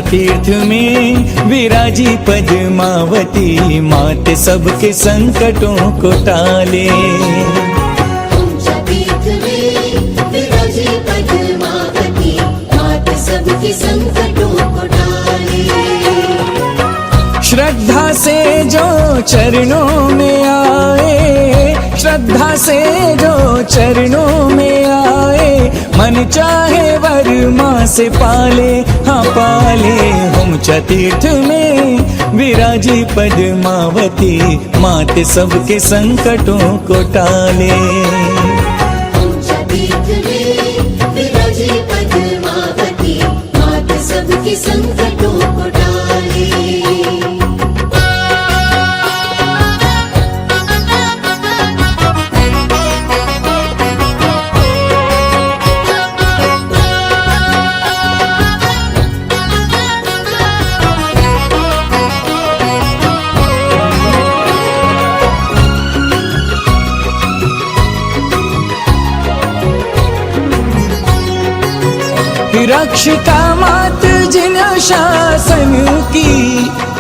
तीर्थ में विराजी पद्मावती, मात सबके संकटों को टाले। तीर्थ में विराजी पद्मावती, मात सबके संकटों को टाले। श्रद्धा से जो चरणों में आए, श्रद्धा से जो चरणों में आए, मन चाहे वर माँ से पाले, हाँ पाले। हुमचा तीर्थ में विराजी पद्मावती, मात सबके संकटों को टाले। हुमचा तीर्थ में विराजी पद्मावती, मात सबके संकटों को टाले। रक्षिका मात जिन शासन की,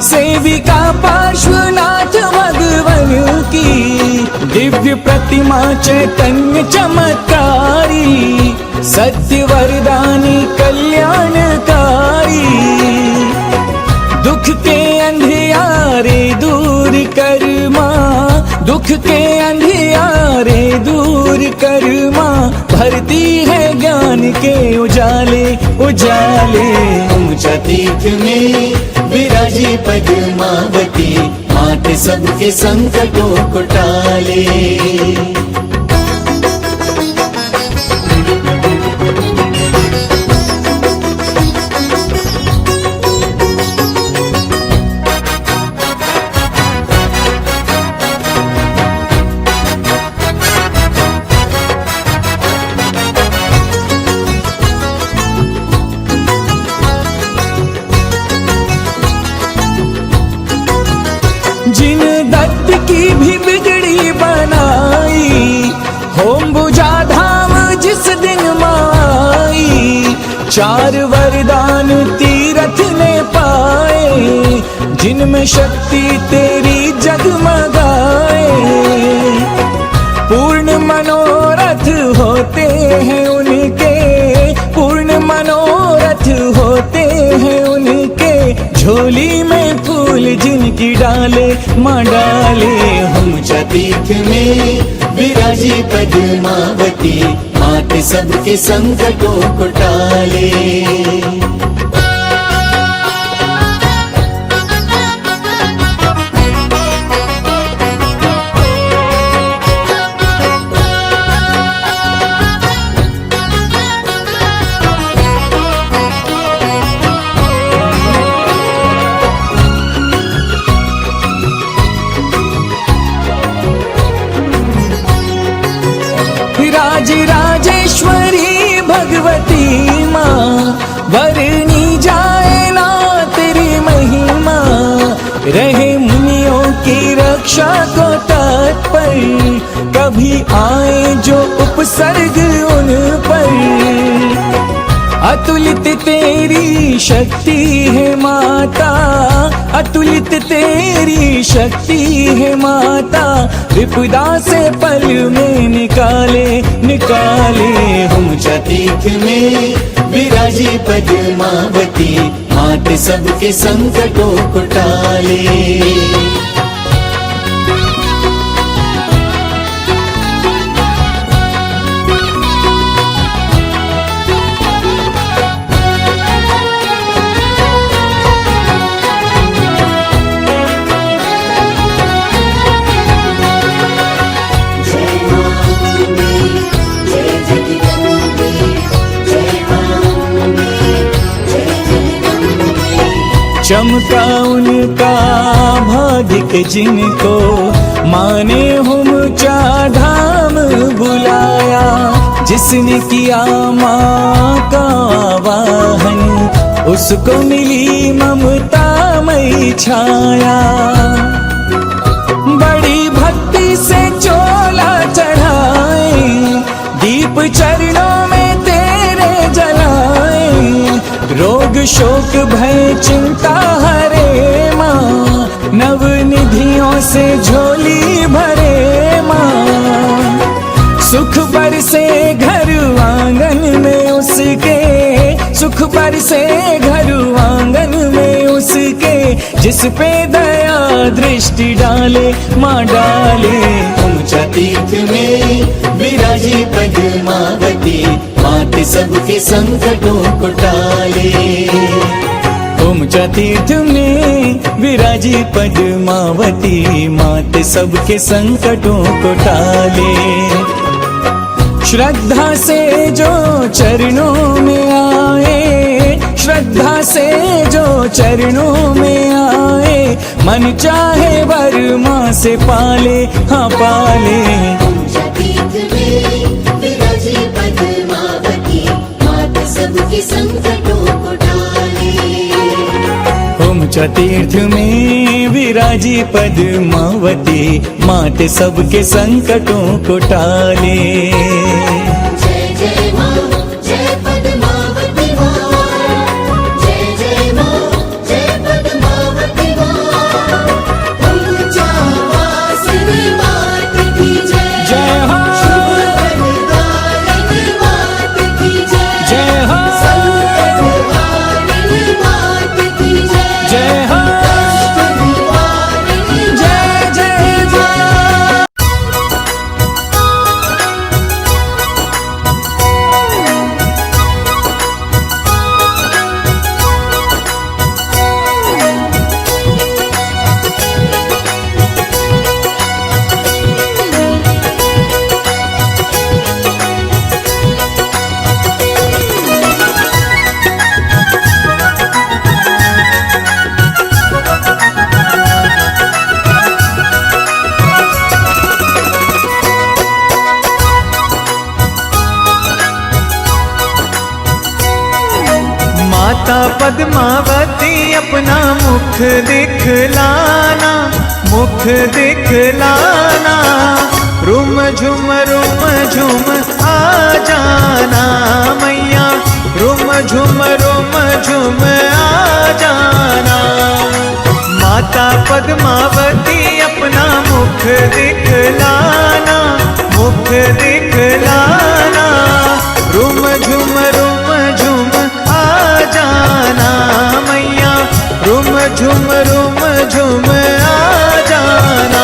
सेविका पार्श्वनाथ भगवन की, दिव्य प्रतिमा चैतन्य चमत्कारी, सत्य वरदानी कल्याणकारी। दुख के अंधियारे दूर कर माँ, दुख के अंधियारे दूर कर माँ, भरती है ज्ञान के उजाले उजाले। ऊंचा तीर्थ में विराजी पद्मावती, मात सबके संकटों को टाले। जिन दत्त की भी बिगड़ी बनाई, होम बुझा धाम जिस दिन माई, चार वरदान तीरथ ने पाए, जिनमें शक्ति तेरी जगमगाए। पूर्ण मनोरथ होते हैं उनके, पूर्ण मनोरथ होते हैं उनके, झोली में फूल जिनकी डाले माँ डाले। हुमचा तीर्थ में विराजी पद्मावती, मात सबके संकटों को टाले। राजराजेश्वरी भगवती माँ, वरनी जाए ना तेरी महिमा, रहे मुनियों की रक्षा को तत्पर, कभी आए जो उपसर्ग उन पर। अतुलित तेरी शक्ति है माता, अतुलित तेरी शक्ति है माता, विपदा से पल में निकाले निकाले। हुमचा तीर्थ में विराजी पद्मावती, मात सबके संकटों को टाले। चमका उनका भाग्य के जिनको माने हम धाम बुलाया। जिसने किया माँ का आवाहन उसको मिली ममतामयी छाया। बड़ी भक्ति से चोला चढ़ाए दीप चरणों में तेरे जलाए। रोग शोक भय चिंता हरे माँ नवनिधियों से झोली भरे माँ। सुख बरसे घर आंगन में उसके, सुख बरसे घर आंगन में उसके। जिस पे दया दृष्टि डाले माँ डाले। ऊंचा तीर्थ में विराजी पद्मावती मात सबके संकटों को टाले। ऊंचा तीर्थ में विराजी पद्मावती मात सबके संकटों को टाले। श्रद्धा से जो चरणों में आए, श्रद्धा से जो चरणों में आए। मन चाहे वर माँ से पाले, हाँ पाले। ऊंचा तीर्थ में विराजी पद्मावती मात सबके संकटों को टाले। ऊंचा तीर्थ में विराजी पद्मावती मात सबके संकटों को टाले। जय जय माँ जय पद्मावती माँ, जय जय माँ जय पद्मावती माँ। ऊंचा वासिनी मात की जय, जय हो शुभदायिनी मात की जय, जय हो संकटहारिणी मात की जय, जय हो कष्ट निवारिणी जय जय जय। माता पद्मावती अपना मुख दिखलाना, मुख दिखलाना। रुम झुम आ जाना मैया, रुम झुम आ जाना। माता पद्मावती अपना मुख दिखलाना, मुख दिखलाना। रुम झुम आ जाना मैया, रुम झुम आ जाना।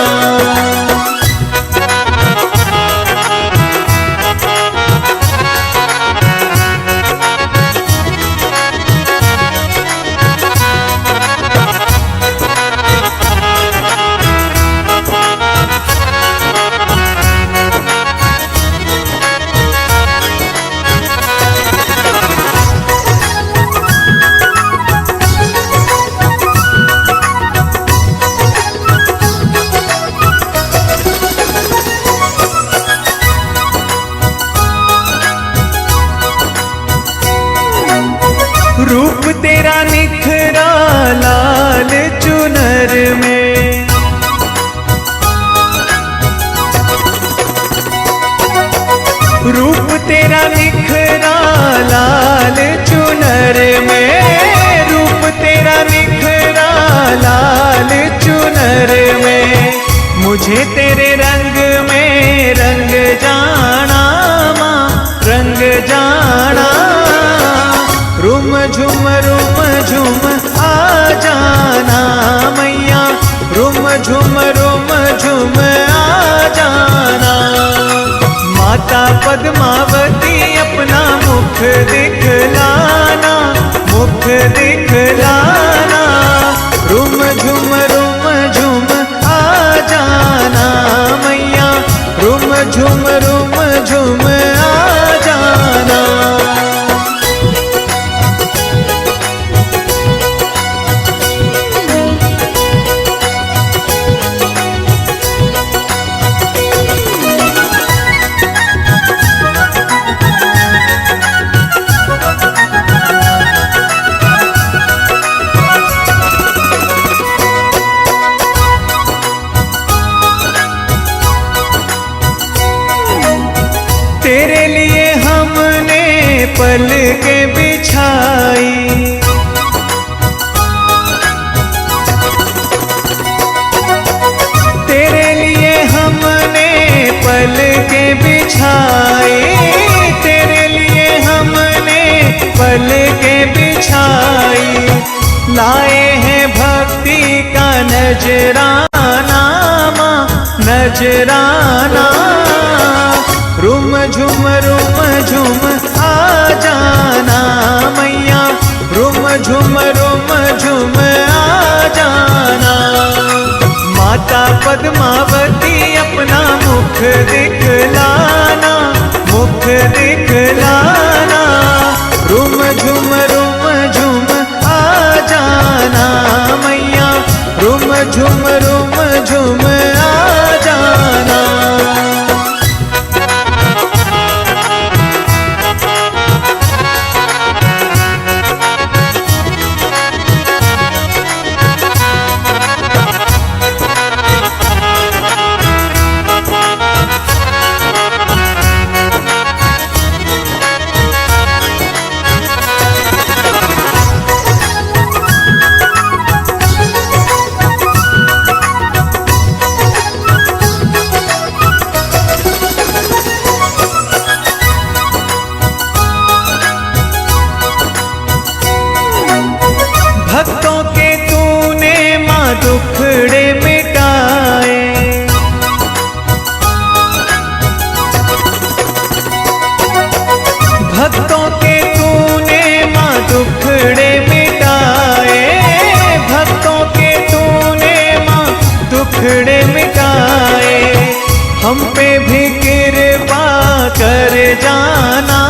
रूप तेरा निखरा लाल चुनर में, रूप तेरा निखरा लाल चुनर में। रूप तेरा निखरा लाल चुनर में। मुझे तेरे रंग में रंग जाना माँ, रंग जाना। रुम झुम आ जाना मैया, रुम झुम आ जाना। माता पद्मावती अपना मुख दिखलाना, मुख दिखलाना। रुम झुम आ जाना मैया, रुम झुम आ जाना। पल के बिछाई। तेरे लिए हमने पल के बिछाई, तेरे लिए हमने पल के बिछाई। लाए हैं भक्ति का नजराना माँ, नजराना। रुम झुम आ जाना मैया, रुम झुम आ जाना। माता पद्मावती अपना मुख दिखलाना, मुख दिखलाना। रुम झुम आ जाना मैया, रुम झुम आ जाना। भक्तों के तूने माँ दुखड़े मिटाए, भक्तों के तूने माँ दुखड़े मिटाए, भक्तों के तूने माँ दुखड़े मिटाए। हम पे भी कृपा कर जाना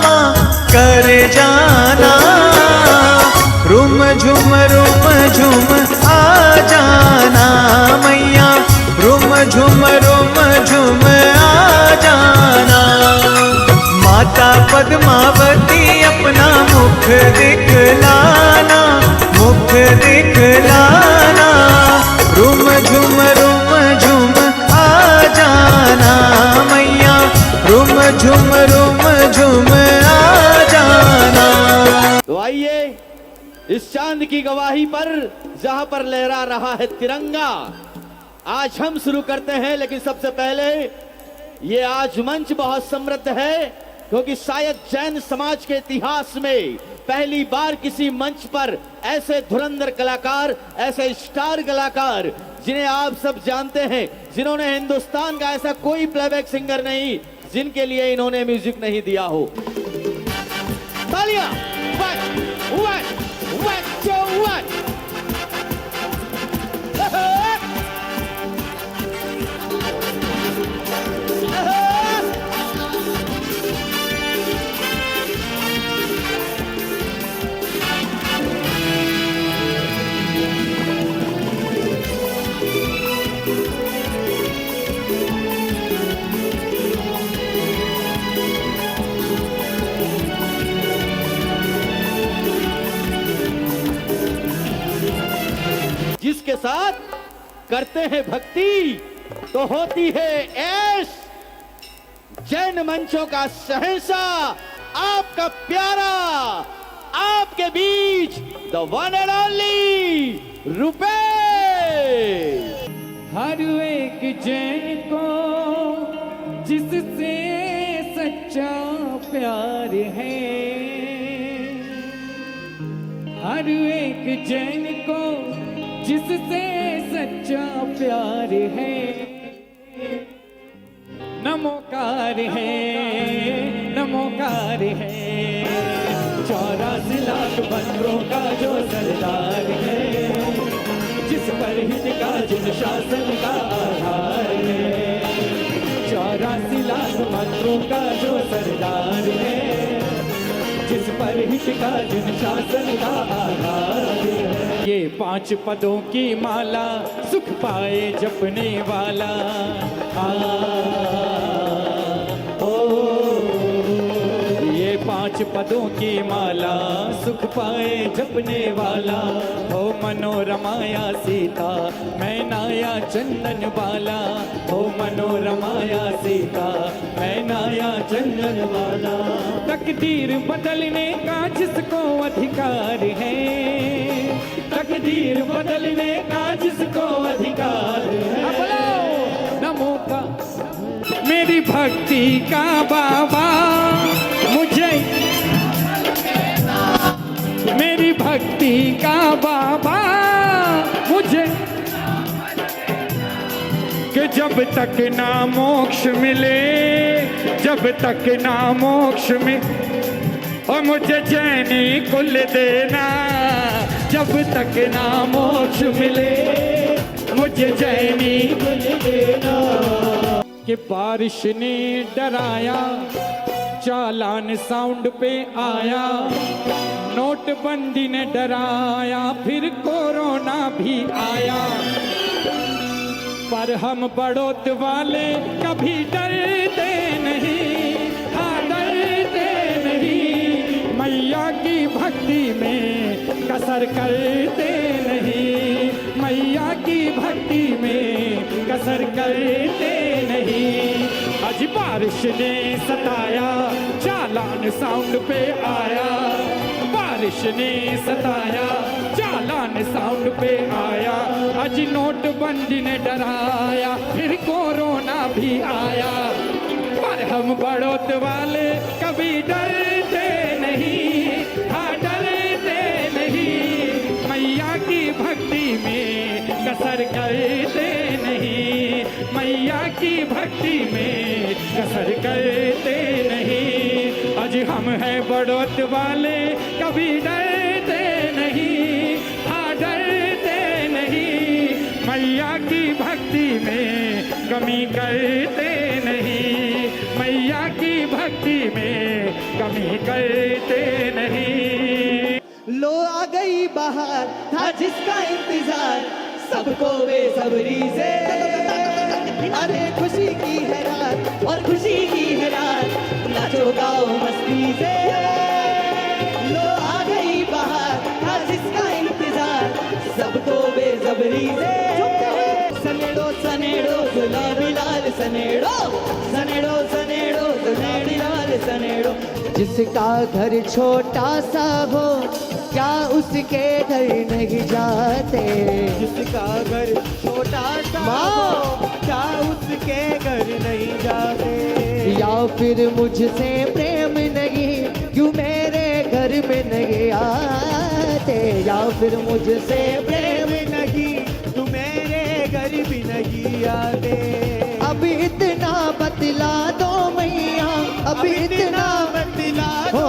माँ, कर जाना। रुम झुम आ जाना मैया, रुम झुम आ जाना। माता पद्मावती अपना मुख दिखलाना, मुख दिखलाना। रुम झुम आ जाना मैया, रुम झुम आ जाना। तो आइए इस चांद की गवाही पर, जहां पर लहरा रहा है तिरंगा, आज हम शुरू करते हैं। लेकिन सबसे पहले ये आज मंच बहुत समृद्ध है, क्योंकि शायद जैन समाज के इतिहास में पहली बार किसी मंच पर ऐसे धुरंधर कलाकार, ऐसे स्टार कलाकार जिन्हें आप सब जानते हैं, जिन्होंने हिंदुस्तान का ऐसा कोई प्लेबैक सिंगर नहीं जिनके लिए इन्होंने म्यूजिक नहीं दिया हो। तालियां! जिसके साथ करते हैं भक्ति तो होती है ऐश। जैन मंचों का शहंशाह, आपका प्यारा, आपके बीच the one and only Rupesh. हर एक जैन को जिससे सच्चा प्यार है, हर एक जैन को जिससे सच्चा प्यार है, नमोकार है, नमोकार है। 84 लाख बंदरों का जो सरदार है, जिस पर हित का जिन शासन का आधार है। 84 लाख बंदरों का जो सरदार है, जिस पर हित का जिन शासन का आधार है। ये 5 पदों की माला सुख पाए जपने वाला। ओ ये 5 पांच पदों की माला सुख पाए जपने वाला हो मनोरमाया सीता मैं नाया चंदन वाला हो मनोरमाया सीता मैं नाया चंदन वाला। तकदीर बदलने का जिसको अधिकार है, तकदीर बदलने का जिसको अधिकार है। नमो का मेरी भक्ति का बाबा मुझे, मेरी भक्ति का बाबा मुझे, कि जब तक ना मोक्ष मिले, जब तक ना मोक्ष में और मुझे जैनी कुल देना, जब तक ना मोक्ष मिले मुझे जैनी कुल देना। कि बारिश ने डराया चालान साउंड पे आया, नोटबंदी ने डराया फिर कोरोना भी आया, पर हम बड़ौत वाले कभी डरते नहीं, हाँ डरते नहीं। मैया की भक्ति में कसर करते नहीं, मैया की भक्ति में कसर करते नहीं। आज बारिश ने सताया चालान साउंड पे आया, बारिश ने सताया चालान साउंड पे आया। आज नोटबंदी ने डराया फिर कोरोना भी आया, पर हम बड़ौत वाले कभी डरते नहीं, हाँ डरते नहीं। मैया की भक्ति में कसर करते नहीं, मैया की भक्ति में कसर करते नहीं। आज हम हैं बड़ौत वाले कभी डरते नहीं, हाँ डरते नहीं। मैया की भक्ति में कमी करते नहीं, मैया की भक्ति में कमी करते नहीं। लो आ गई बाहर था जिसका इंतजार सबको बेसब्री से, अरे खुशी की है रात और खुशी की है रात, नाचो गाओ मस्ती से। लो आ गई बाहर था जिसका इंतजार सबको बेसब्री से। सनेड़ो सनेड़ो गुलाबी लाल सनेड़ो, सनेड़ो सनेड़ो गुलाबी लाल सनेड़ो। जिसका घर छोटा सा हो क्या उसके घर नहीं जाते, जिसका घर छोटा सा हो क्या उसके घर नहीं जाते। या फिर मुझसे प्रेम नहीं क्यों मेरे घर में नहीं आते, या फिर मुझसे प्रेम नहीं क्यों मेरे घर भी नहीं आते। अब इतना बतला दो मैया, अब इतना बतला दो,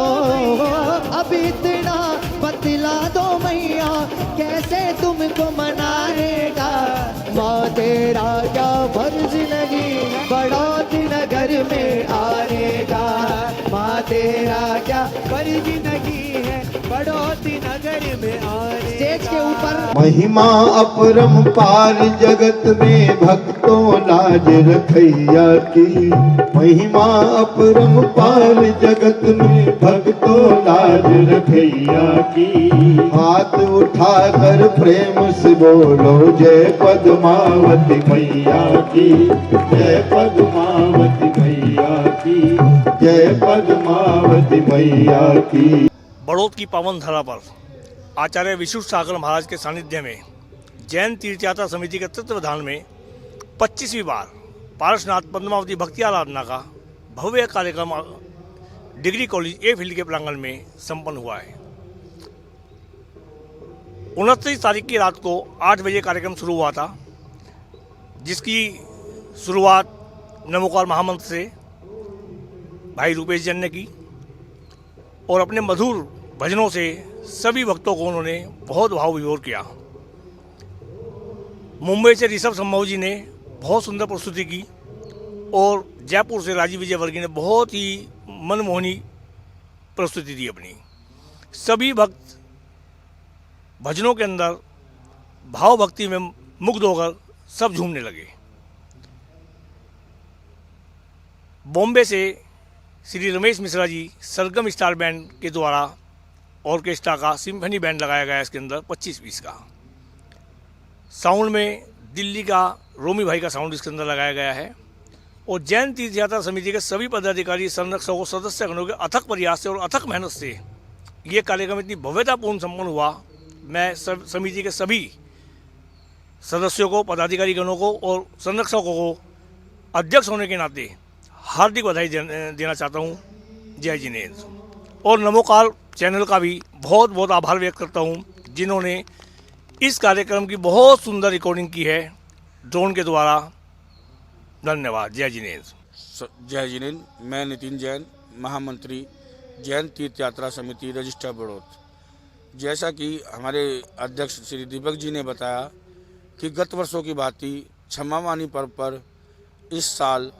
अब इतना बतला दो मैया कैसे तुमको मनाएगा। माँ तेरा क्या फर्ज नहीं बड़ौत नगर में आने का, माँ तेरा क्या फर्ज नहीं है बड़ौत नगर में आने। स्टेज के ऊपर महिमा अपरंपार जगत में भक्तों लाज रखैया की, महिमा अपरंपार जगत में भक्तों लाज रखैया की। हाथ उठाकर प्रेम से बोलो जय पद्मावती मैया की, जय पद्मावती मैया की, जय पद्मावती मैया की। बड़ौत की पावन धरा पर आचार्य विशुद्ध सागर महाराज के सानिध्य में जैन तीर्थयात्रा समिति के तत्वावधान में 25वीं बार पारसनाथ पद्मावती भक्ति आराधना का भव्य कार्यक्रम डिग्री कॉलेज ए फील्ड के प्रांगण में संपन्न हुआ है। 29 तारीख की रात को 8 बजे कार्यक्रम शुरू हुआ था, जिसकी शुरुआत नमोकार महामंत्र से भाई रूपेश जैन ने की और अपने मधुर भजनों से सभी भक्तों को उन्होंने बहुत भाव विभोर किया। मुंबई से ऋषभ सम्भव जी ने बहुत सुंदर प्रस्तुति की और जयपुर से राजीव विजय वर्गीय ने बहुत ही मनमोहनी प्रस्तुति दी अपनी। सभी भक्त भजनों के अंदर भाव भक्ति में मुग्ध होकर सब झूमने लगे। बॉम्बे से श्री रमेश मिश्रा जी सरगम स्टार बैंड के द्वारा ऑर्केस्ट्रा का सिम्फनी बैंड लगाया गया है इसके अंदर 25 पीस का। साउंड में दिल्ली का रोमी भाई का साउंड इसके अंदर लगाया गया है। और जैन तीर्थ यात्रा समिति के सभी पदाधिकारी, संरक्षकों, सदस्यगणों के अथक प्रयास से और अथक मेहनत से ये कार्यक्रम इतनी भव्यतापूर्ण संपन्न हुआ। मैं समिति के सभी सदस्यों को, पदाधिकारी गणों को और संरक्षकों को अध्यक्ष होने के नाते हार्दिक बधाई देना चाहता हूँ। जय जिनेन्द्र। और नमोकाल चैनल का भी बहुत बहुत आभार व्यक्त करता हूँ, जिन्होंने इस कार्यक्रम की बहुत सुंदर रिकॉर्डिंग की है ड्रोन के द्वारा। धन्यवाद। जय जिनेन्द्र। जय जिनेन्द्र। मैं नितिन जैन, महामंत्री जैन तीर्थ यात्रा समिति रजिस्टर बड़ौत। जैसा कि हमारे अध्यक्ष श्री दीपक जी ने बताया कि गत वर्षों की भांति क्षमावानी पर्व पर इस साल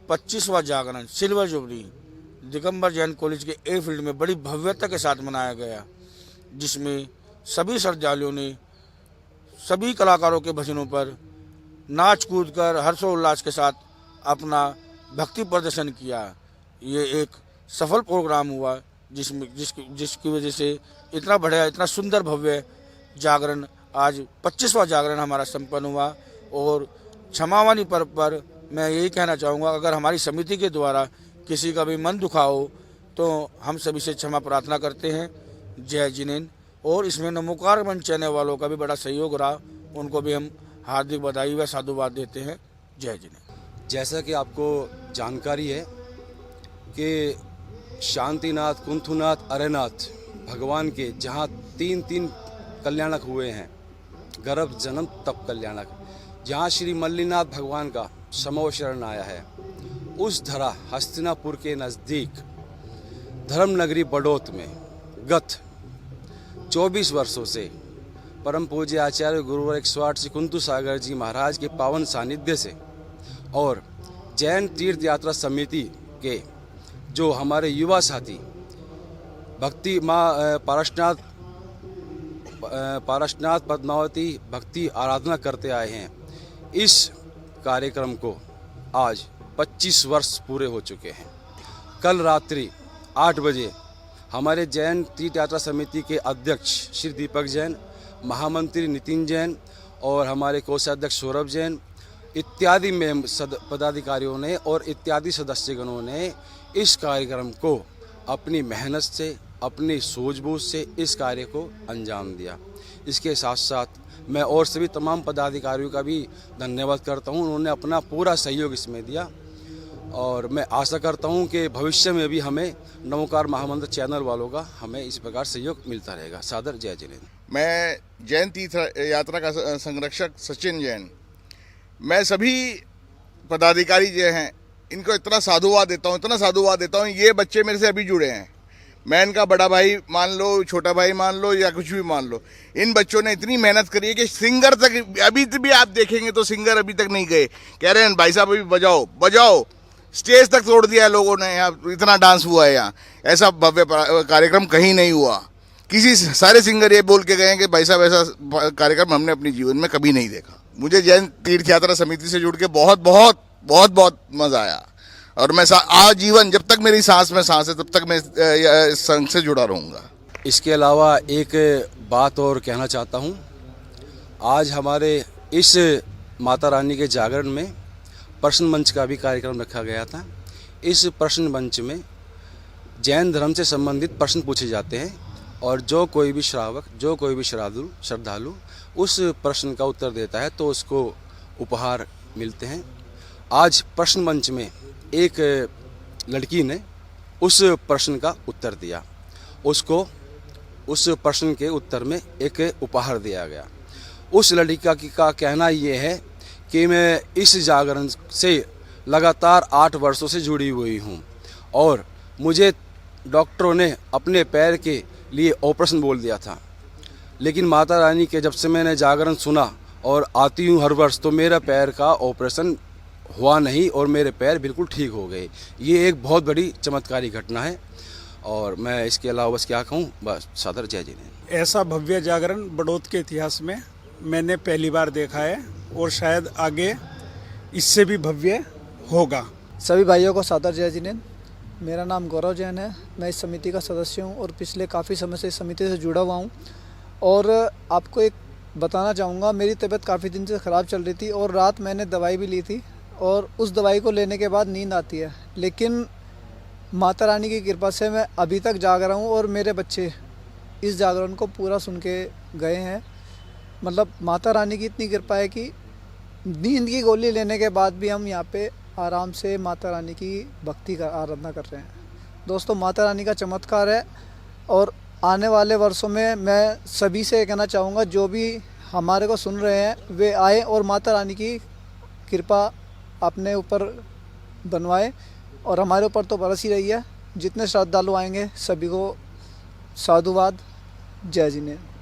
25वां जागरण silver jubilee Digambar Jain college के ए फील्ड में बड़ी भव्यता के साथ मनाया गया, जिसमें सभी श्रद्धालुओं ने सभी कलाकारों के भजनों पर नाच कूद कर हर्षोल्लास के साथ अपना भक्ति प्रदर्शन किया। ये एक सफल प्रोग्राम हुआ जिसकी वजह से इतना बढ़िया, इतना सुंदर भव्य जागरण, आज 25वां जागरण हमारा संपन्न हुआ। और क्षमावानी पर्व पर मैं यही कहना चाहूँगा, अगर हमारी समिति के द्वारा किसी का भी मन दुखा हो तो हम सभी से क्षमा प्रार्थना करते हैं। जय जिनेन्द्र। और इसमें नमोकार मंच चैनल वालों का भी बड़ा सहयोग रहा, उनको भी हम हार्दिक बधाई व साधुवाद देते हैं। जय जिनेन्द्र। जैसा कि आपको जानकारी है कि शांतिनाथ, कुंथुनाथ, अरेनाथ भगवान के जहाँ तीन कल्याणक हुए हैं, गर्भ, जन्म, तप कल्याणक, जहाँ श्री मल्लीनाथ भगवान का समो शरण आया है, उस धरा हस्तिनापुर के नज़दीक धर्मनगरी बड़ौत में गत 24 वर्षों से परम पूज्य आचार्य गुरुवर 108 श्री कुंतु सागर जी महाराज के पावन सानिध्य से और जैन तीर्थ यात्रा समिति के जो हमारे युवा साथी भक्ति माँ पारसनाथ पद्मावती भक्ति आराधना करते आए हैं, इस कार्यक्रम को आज 25 वर्ष पूरे हो चुके हैं। कल रात्रि 8 बजे हमारे जैन तीर्थ यात्रा समिति के अध्यक्ष श्री दीपक जैन, महामंत्री नितिन जैन और हमारे कोषाध्यक्ष सौरभ जैन इत्यादि में पदाधिकारियों ने और इत्यादि सदस्यगणों ने इस कार्यक्रम को अपनी मेहनत से, अपनी सूझबूझ से इस कार्य को अंजाम दिया। इसके साथ साथ मैं और सभी तमाम पदाधिकारियों का भी धन्यवाद करता हूं, उन्होंने अपना पूरा सहयोग इसमें दिया। और मैं आशा करता हूं कि भविष्य में भी हमें नमोकार महामंत्र चैनल वालों का हमें इस प्रकार सहयोग मिलता रहेगा। सादर जय जिनेन्द्र। मैं जैन तीर्थ यात्रा का संरक्षक सचिन जैन, मैं सभी पदाधिकारी जो हैं इनको इतना साधुवाद देता हूँ, ये बच्चे मेरे से अभी जुड़े हैं। मैं इनका बड़ा भाई मान लो, छोटा भाई मान लो या कुछ भी मान लो, इन बच्चों ने इतनी मेहनत करी है कि सिंगर तक अभी भी आप देखेंगे तो सिंगर अभी तक नहीं गए, कह रहे हैं भाई साहब अभी बजाओ। स्टेज तक तोड़ दिया है लोगों ने, यहाँ इतना डांस हुआ है, यहाँ ऐसा भव्य कार्यक्रम कहीं नहीं हुआ। किसी सारे सिंगर ये बोल के गए हैं कि भाई साहब ऐसा कार्यक्रम हमने अपने जीवन में कभी नहीं देखा। मुझे जैन तीर्थ यात्रा समिति से जुड़ के बहुत बहुत बहुत बहुत मज़ा आया और मैं आजीवन, जब तक मेरी सांस में सांस है तब तक मैं इस संघ से जुड़ा रहूँगा। इसके अलावा एक बात और कहना चाहता हूँ, आज हमारे इस माता रानी के जागरण में प्रश्न मंच का भी कार्यक्रम रखा गया था। इस प्रश्न मंच में जैन धर्म से संबंधित प्रश्न पूछे जाते हैं और जो कोई भी श्रावक, जो कोई भी श्रद्धालु उस प्रश्न का उत्तर देता है तो उसको उपहार मिलते हैं। आज प्रश्न मंच में एक लड़की ने उस प्रश्न का उत्तर दिया, उसको उस प्रश्न के उत्तर में एक उपहार दिया गया। उस लड़की का कहना ये है कि मैं इस जागरण से लगातार 8 वर्षों से जुड़ी हुई हूँ और मुझे डॉक्टरों ने अपने पैर के लिए ऑपरेशन बोल दिया था, लेकिन माता रानी के जब से मैंने जागरण सुना और आती हूँ हर वर्ष तो मेरा पैर का ऑपरेशन हुआ नहीं और मेरे पैर बिल्कुल ठीक हो गए। ये एक बहुत बड़ी चमत्कारी घटना है और मैं इसके अलावा बस क्या कहूँ, बस सादर जय जिनेन्द्र। ऐसा भव्य जागरण बड़ौत के इतिहास में मैंने पहली बार देखा है और शायद आगे इससे भी भव्य होगा। सभी भाइयों को सादर जय जिनेन्द्र। मेरा नाम गौरव जैन है। मैं इस समिति का सदस्य हूँ और पिछले काफ़ी समय से इस समिति से जुड़ा हुआ हूँ। और आपको एक बताना चाहूँगा, मेरी तबीयत काफ़ी दिन से ख़राब चल रही थी और रात मैंने दवाई भी ली थी और उस दवाई को लेने के बाद नींद आती है, लेकिन माता रानी की कृपा से मैं अभी तक जाग रहा हूँ और मेरे बच्चे इस जागरण को पूरा सुन के गए हैं। मतलब माता रानी की इतनी कृपा है कि नींद की गोली लेने के बाद भी हम यहाँ पे आराम से माता रानी की भक्ति का आराधना कर रहे हैं। दोस्तों, माता रानी का चमत्कार है और आने वाले वर्षों में मैं सभी से कहना चाहूँगा, जो भी हमारे को सुन रहे हैं वे आए और माता रानी की कृपा अपने ऊपर बनवाए। और हमारे ऊपर तो बरस ही रही है। जितने श्रद्धालु आएंगे सभी को साधुवाद। जय जिनेन्द्र।